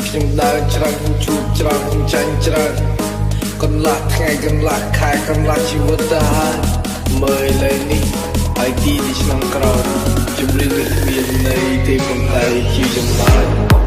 ខ្ញុំដើរច្រើនជួបច្រើនចាញ់ច្រើនកន្លះថ្ងៃកន្លះខែកន្លះជីវិតទៅហើយមើលលើនេះហើយទីឆ្នាំក្រោយជំរឿននេះមានន័យទេប៉ុន្តែជាចម្លើយ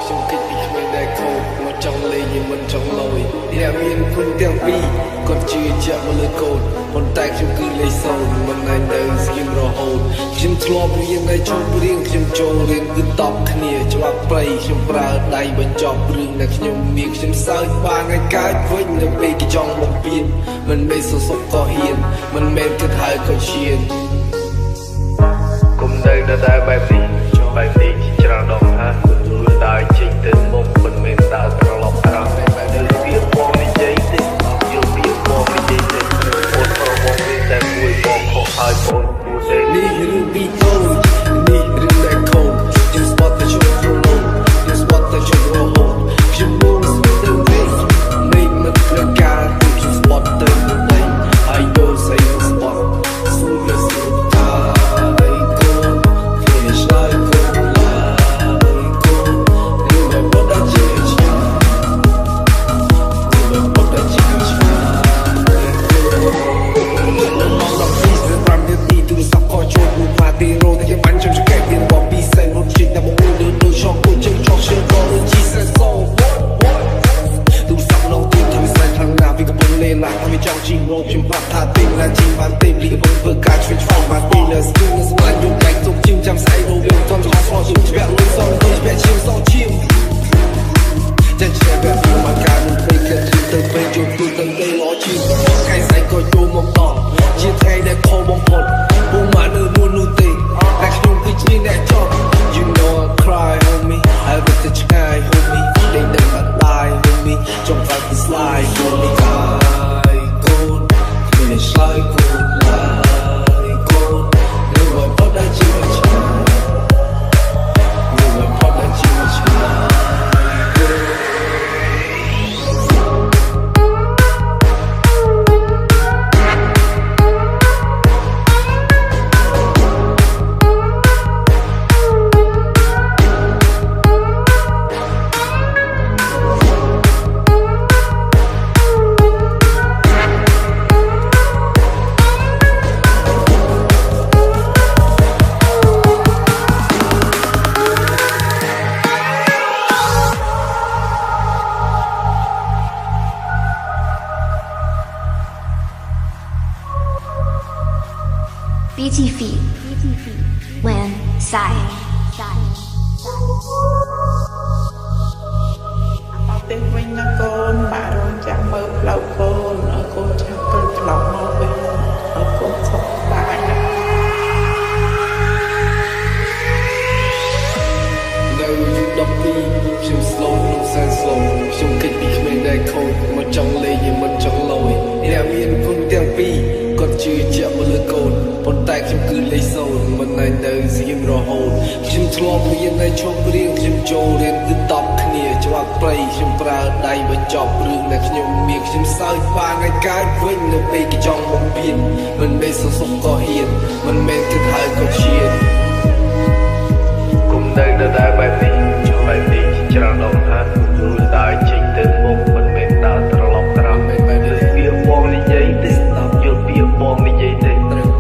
ខ្ញុំគិតពីគ្មានដែលខូចមកចង់លេងnhưngមិនចង់លយអ្នកមានគុណទាំងពីរគាត់ជឿជាក់មកលើកូនប៉ុន្តែខ្ញុំគឺលេខសូន្យមិនណែនៅស្គីមរហូតខ្ញុំធ្លាប់រៀននៅជុំរៀងខ្ញុំចូលរៀនគឺតបគ្នាច្បាប់ព្រៃខ្ញុំប្រើដៃបញ្ចប់រឿងដែលខ្ញុំមានខ្ញុំសើចបានឲ្យកើតវិញនៅពេលគេចង់បំពេញមិនមែនសសុខក៏ហ៊ានមិនមែនគិតហើយក៏ឈានគុំនៅតែបែបនេះច្រើនដងហើយគឺដើរចេញទៅមុខមិនមែនដើរត្រឡប់ក្រោយទៅវាបងនិយាយទេយកវាបងនិយាយទេអូនប្របងវាតែមួយបងខុសហើយបងគួរទេនេះរឿងពីតូចនេះរឿងដែលខូចខ្ញុំស្បត់តែជុំប្រឡូកខ្ញុំស្បត់តែជុំរហូតខ្ញុំមកស្ទើរវិញមេឃមិនប្រកាសទៅខ្ញុំស្បត់ទៅវិញហើយយកស្អីស្បត់ស្រួលលើស្រួលតាកូន finish like trong chim rô chim bắt thả tim là chim bán tim đi bông vừa cả chuyên phòng mà đi là skin là smile dùng cách dùng chim chăm say đồ đường con cho so dùng chim bẹt lối son tôi bẹt chim so chim chân trẻ bẹt phim mà cả một cây cần chim từ bên chụp từ từng cây ló chim ngày say coi vô một đòn chia thay để khô bông hồn buông mà nơi muôn nuôi tình đặt nhung cái chi để cho you know I cry homie I wish that you cry homie để đừng bắt lại homie trong vai cái slide homie finish like gold nếu mà bắt đã chỉ là chán nếu mà bắt đã chỉ là chán Beauty feet when sigh. Tiếng vinh nó côn mà rồi chẳng mơ lâu côn ở cô chẳng cơn lòng mơ vinh ở cô sống lại đâu như đọc điខ្ញុំស្លូវក្នុងសែនស្លូវខ្ញុំគិតពីគ្មានដែលខូចមកចង់លេងnhưngមិនចង់លយអ្នកមានគុណទាំងពីរគាត់ជឿជាក់មកលើកូនប៉ុន្តែខ្ញុំគឺលេខសូន្យមិនណែនៅស្ងៀមរហូតខ្ញុំធ្លាប់រៀននៅជុំរៀងខ្ញុំចូលរៀនគឺតបគ្នាច្បាប់ព្រៃខ្ញុំប្រើដៃបញ្ចប់រឿងដែលខ្ញុំមានខ្ញុំសើចបានឲ្យកើតវិញនៅពេលគេចង់បំពេញមិនមែនសសុខក៏ហ៊ានមិនមែនគិតហើយក៏ឈានគុំនៅតែបែបនេះច្រើនដងហើយគឺដើរចេញទៅមុខមិនមែនដើរត្រឡប់ក្រោយមិនមែនវាបងនិយាយទេយកវាបងនិយាយទេ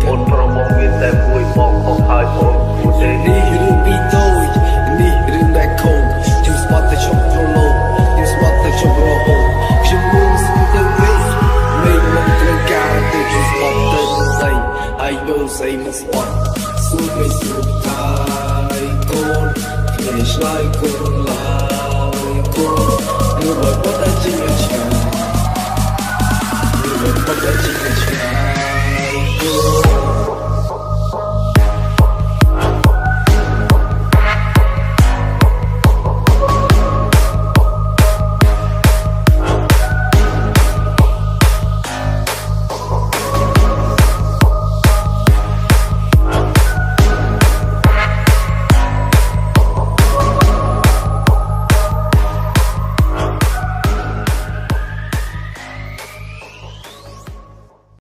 អូនប្របងវាតែមួយបងខុសហើយបងគួរទេនេះរឿងពីតូចនេះរឿងដែលខូចខ្ញុំស្បត់តែជុំប្រឡូកខ្ញុំស្បត់តែជុំរហូតខ្ញុំមកស្ទើរវិញមេឃមិនត្រូវការទេខ្ញុំស្បត់ទៅស្អីហើយយកស្អីមកស្បត់សួរមិនស្រួលហើយកូន ឆ្លើយគុណឡើយគុណឬបើប៉ុតតែជាឆ្ងាយឬបើប៉ុតតែជាឆ្ងាយគុណ